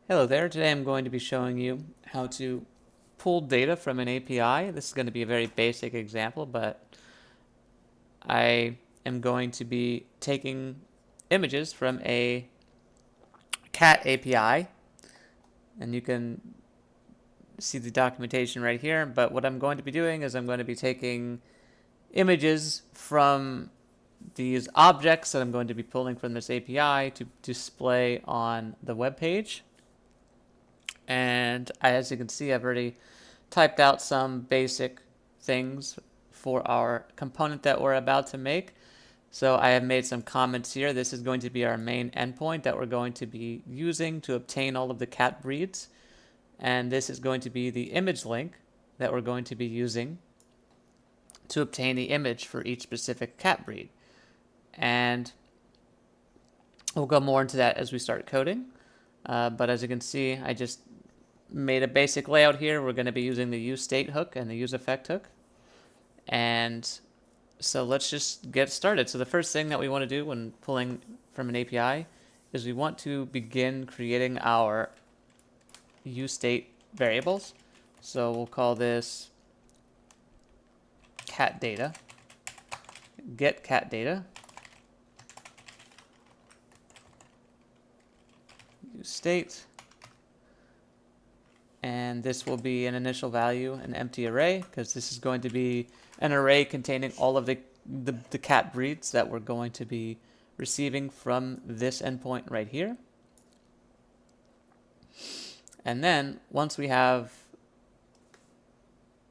Hello there. Today I'm going to be showing you how to pull data from an API. This is going to be a very basic example, but I am going to be taking images from a cat API, and you can see the documentation right here. But what I'm going to be doing is I'm going to be taking images from these objects that I'm going to be pulling from this API to display on the web page. And as you can see, I've already typed out some basic things for our component that we're about to make. So I have made some comments here. This is going to be our main endpoint that we're going to be using to obtain all of the cat breeds. And this is going to be the image link that we're going to be using to obtain the image for each specific cat breed. And we'll go more into that as we start coding. But as you can see, I just made a basic layout here. We're going to be using the useState hook and the useEffect hook. And so let's just get started. So the first thing that we want to do when pulling from an API is we want to begin creating our useState variables. So we'll call this cat data, get cat data, useState, and this will be an initial value, an empty array, because this is going to be an array containing all of the cat breeds that we're going to be receiving from this endpoint right here. And then once we have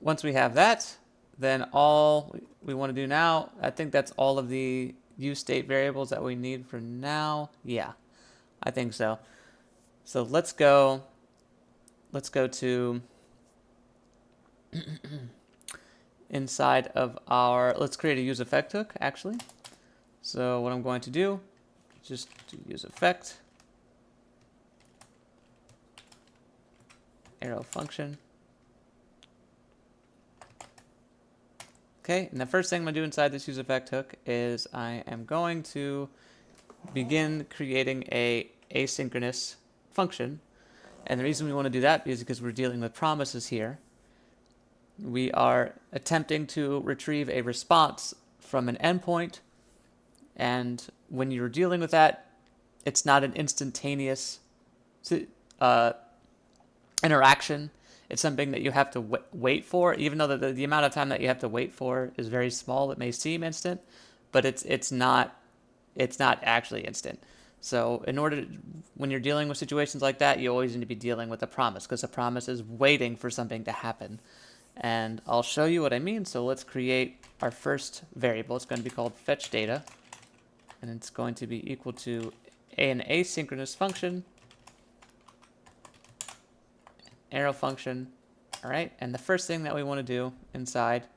that, then all we want to do now, I think that's all of the useState variables that we need for now. Yeah, I think so. So let's go to inside of our, let's create a useEffect hook actually. So what I'm going to do, just do useEffect, arrow function. Okay, and the first thing I'm going to do inside this useEffect hook is I am going to begin creating a asynchronous function. And the reason we want to do that is because we're dealing with promises here. We are attempting to retrieve a response from an endpoint, and when you're dealing with that, it's not an instantaneous interaction. It's something that you have to wait for, even though the amount of time that you have to wait for is very small. It may seem instant, but it's not actually instant. So in order to, when you're dealing with situations like that, you always need to be dealing with a promise, because a promise is waiting for something to happen. And I'll show you what I mean. So let's create our first variable. It's going to be called fetch data, and it's going to be equal to an asynchronous function, arrow function. All right, and the first thing that we want to do inside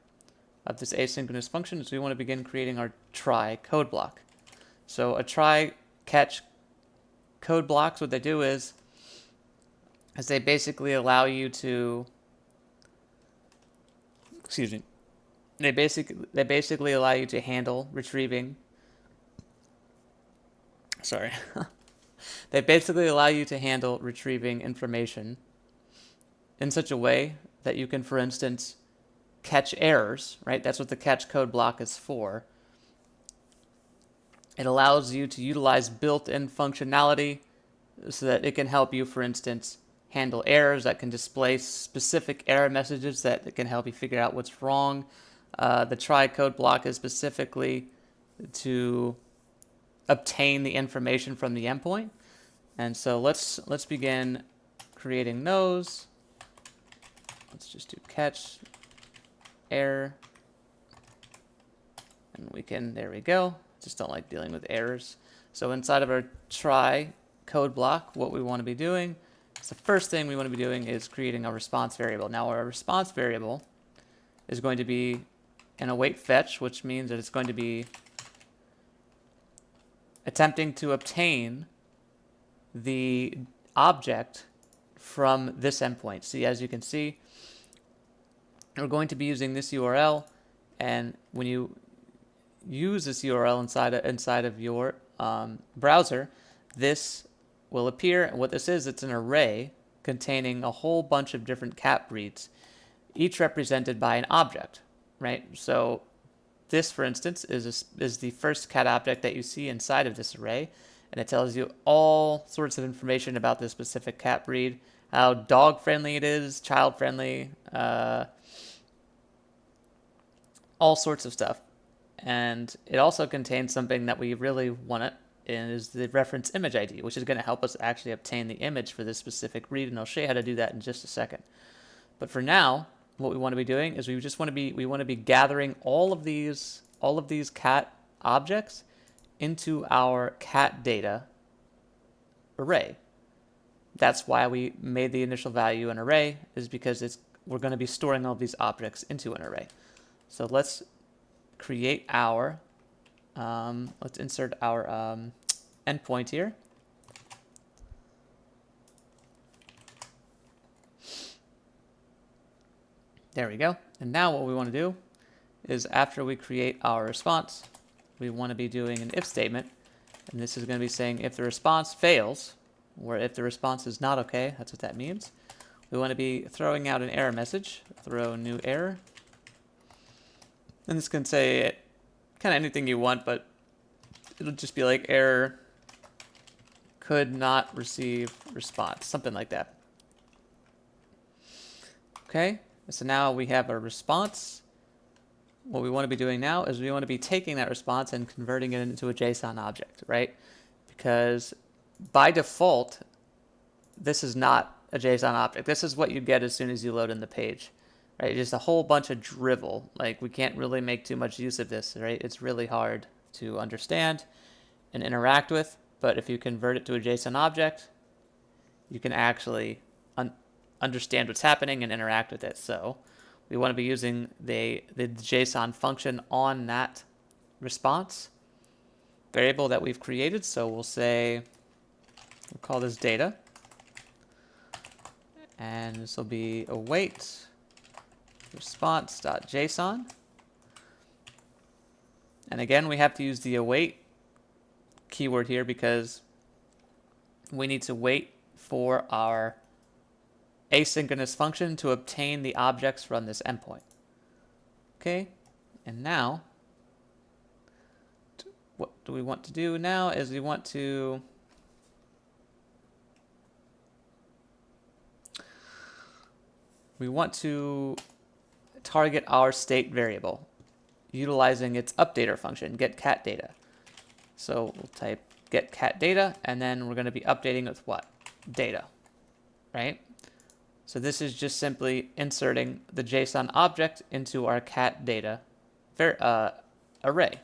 of this asynchronous function is we want to begin creating our try code block. So a try catch code blocks, what they do is they basically allow you to, they basically allow you to handle retrieving, they basically allow you to handle retrieving information in such a way that you can, for instance, catch errors, right? That's what the catch code block is for. It allows you to utilize built-in functionality so that it can help you, for instance, handle errors, that can display specific error messages that can help you figure out what's wrong. The try code block is specifically to obtain the information from the endpoint. And so let's begin creating those. Let's just do catch error, and we can, there we go. Just don't like dealing with errors. So inside of our try code block, what we want to be doing is the first thing we want to be doing is creating a response variable. Now our response variable is going to be an await fetch, which means that it's going to be attempting to obtain the object from this endpoint. See, as you can see, we're going to be using this URL, and when you use this URL inside of your browser, this will appear. And what this is, it's an array containing a whole bunch of different cat breeds, each represented by an object, right? So this, for instance, is the first cat object that you see inside of this array, and it tells you all sorts of information about this specific cat breed, how dog-friendly it is, child-friendly, all sorts of stuff. And it also contains something that we really want it, is the reference image ID, which is going to help us actually obtain the image for this specific breed, and I'll show you how to do that in just a second. But for now, what we want to be doing is we want to be gathering all of these cat objects into our cat data array. That's why we made the initial value an array, is because we're going to be storing all these objects into an array. So let's create our let's insert our endpoint here. There we go. And now what we want to do is, after we create our response, we want to be doing an if statement. And this is going to be saying if the response fails, or if the response is not okay, that's what that means. We want to be throwing out an error message, throw new error. And this can say kind of anything you want, but it'll just be like error could not receive response, something like that. Okay, so now we have a response. What we want to be doing now is we want to be taking that response and converting it into a JSON object, right? Because by default, this is not a JSON object. This is what you get as soon as you load in the page, right? Just a whole bunch of drivel. Like, we can't really make too much use of this, right? It's really hard to understand and interact with, but if you convert it to a JSON object, you can actually understand what's happening and interact with it. So we want to be using the JSON function on that response variable that we've created. So we'll call this data, and this will be await response.json. And again, we have to use the await keyword here because we need to wait for our asynchronous function to obtain the objects from this endpoint. Okay, and now what do we want to do now is we want to target our state variable utilizing its updater function, getCatData. So we'll type getCatData, and then we're going to be updating with what? Data, right? So this is just simply inserting the JSON object into our cat data array.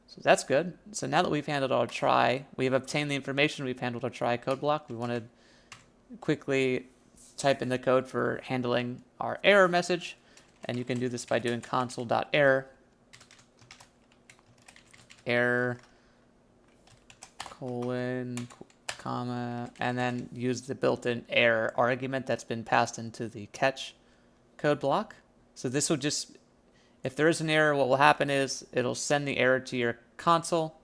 So that's good. So now that we've handled our try, we've obtained the information, we've handled our try code block, we want to quickly type in the code for handling our error message. And you can do this by doing console.error, error, colon, comma, and then use the built-in error argument that's been passed into the catch code block. So this will just, if there is an error, what will happen is it'll send the error to your console.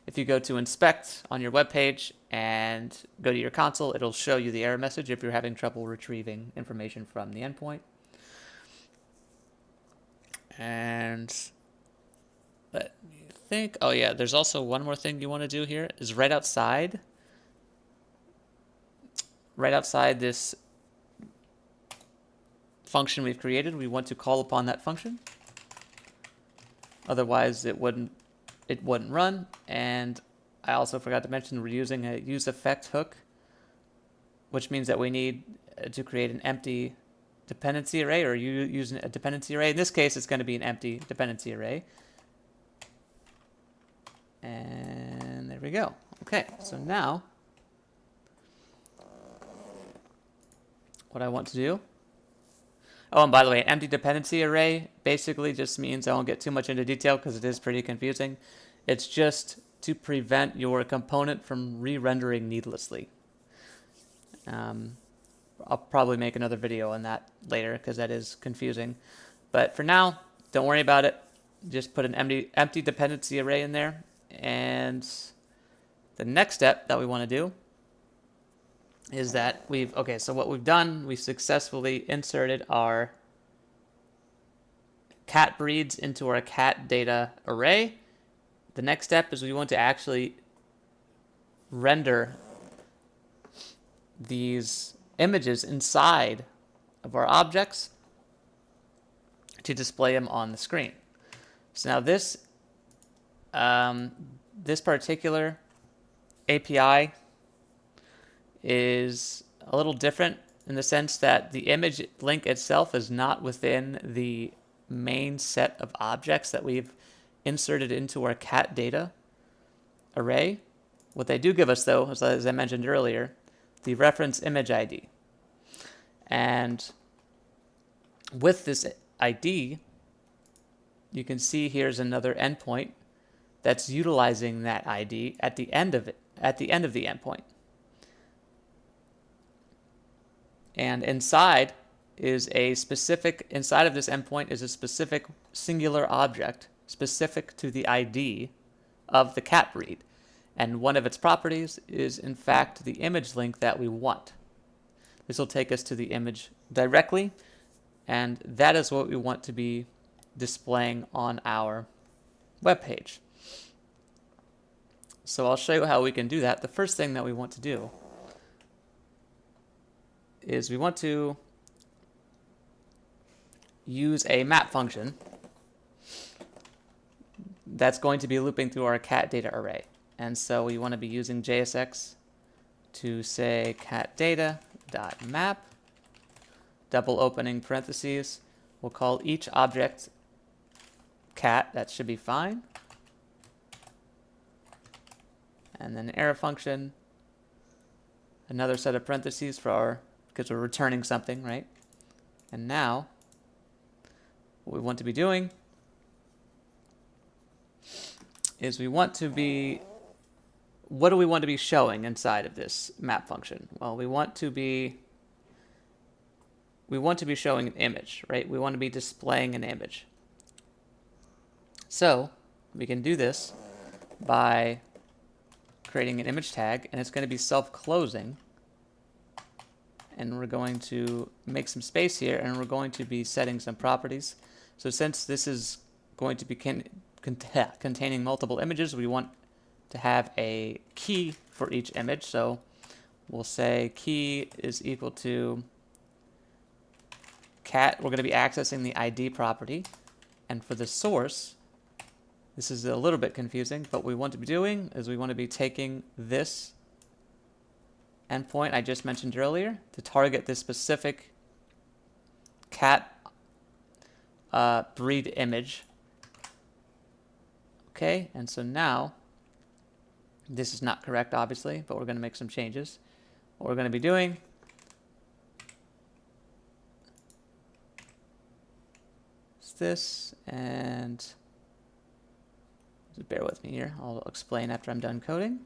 If you go to inspect on your web page and go to your console, it'll show you the error message if you're having trouble retrieving information from the endpoint. And let me think. Oh yeah, there's also one more thing you want to do here is right outside this function we've created, we want to call upon that function. Otherwise it wouldn't run. And I also forgot to mention we're using a useEffect hook, which means that we need to create an empty dependency array, or using a dependency array. In this case, it's going to be an empty dependency array. And there we go. Okay, so now what I want to do. Oh, and by the way, an empty dependency array basically just means, I won't get too much into detail because it is pretty confusing. It's just to prevent your component from re-rendering needlessly. I'll probably make another video on that later because that is confusing. But for now, don't worry about it. Just put an empty dependency array in there, and The next step that we want to do is that so what we've done, we successfully inserted our cat breeds into our cat data array. The next step is we want to actually render these images inside of our objects to display them on the screen. So now this particular API is a little different in the sense that the image link itself is not within the main set of objects that we've inserted into our cat data array. What they do give us, though, is, as I mentioned earlier, the reference image ID. And with this ID, you can see here's another endpoint that's utilizing that ID at the end of the endpoint. And inside of this endpoint is a specific singular object specific to the ID of the cat breed. And one of its properties is, in fact, the image link that we want. This will take us to the image directly, and that is what we want to be displaying on our web page. So I'll show you how we can do that. The first thing that we want to do is we want to use a map function that's going to be looping through our cat data array. And so we want to be using JSX to say cat data.map, double opening parentheses. We'll call each object cat. That should be fine. And then arrow function, another set of parentheses because we're returning something, right? And now, what we want to be doing is what do we want to be showing inside of this map function? Well, we want to be showing an image, right? We want to be displaying an image. So we can do this by creating an image tag, and it's going to be self-closing. And we're going to make some space here, and we're going to be setting some properties. So since this is going to be containing multiple images, we want to have a key for each image. So we'll say key is equal to cat. We're going to be accessing the ID property. And for the source, this is a little bit confusing, but what we want to be doing is we want to be taking this endpoint I just mentioned earlier to target this specific cat breed image. Okay, and so now this is not correct, obviously, but we're going to make some changes. What we're going to be doing is this, and just bear with me here. I'll explain after I'm done coding.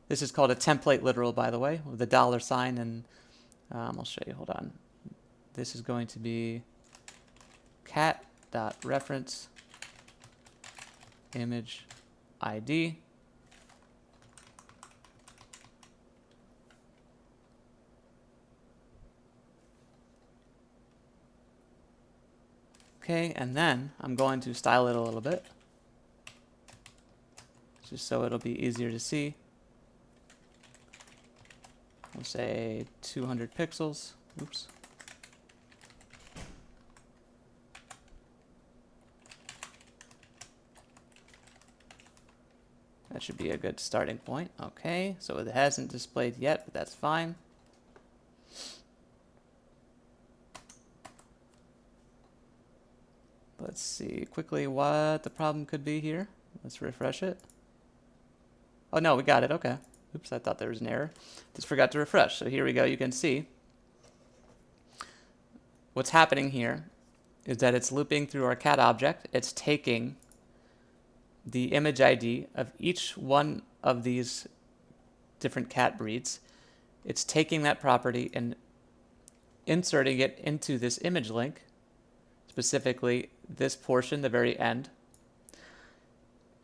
This is called a template literal, by the way, with the $sign, and I'll show you. Hold on. This is going to be cat.reference image ID. Okay, and then I'm going to style it a little bit, just so it'll be easier to see. We'll say 200 pixels. Oops. That should be a good starting point. Okay, so it hasn't displayed yet, but that's fine. Let's see quickly what the problem could be here. Let's refresh it. Oh no, we got it. Okay. Oops, I thought there was an error. Just forgot to refresh. So here we go. You can see what's happening here is that it's looping through our cat object. It's taking the image ID of each one of these different cat breeds. It's taking that property and inserting it into this image link, specifically this portion, the very end,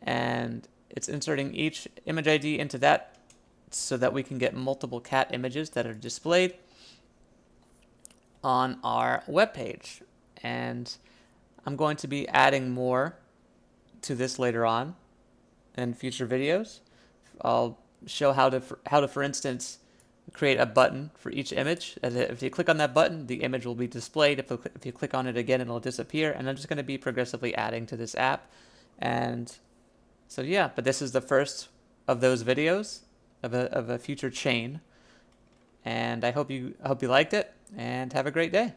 and it's inserting each image ID into that so that we can get multiple cat images that are displayed on our web page. And I'm going to be adding more to this later on in future videos. I'll show how to, for instance, create a button for each image. If you click on that button, the image will be displayed. If you click on it again, it'll disappear. And I'm just going to be progressively adding to this app. And so yeah, but this is the first of those videos of a future chain. And I hope you liked it, and have a great day.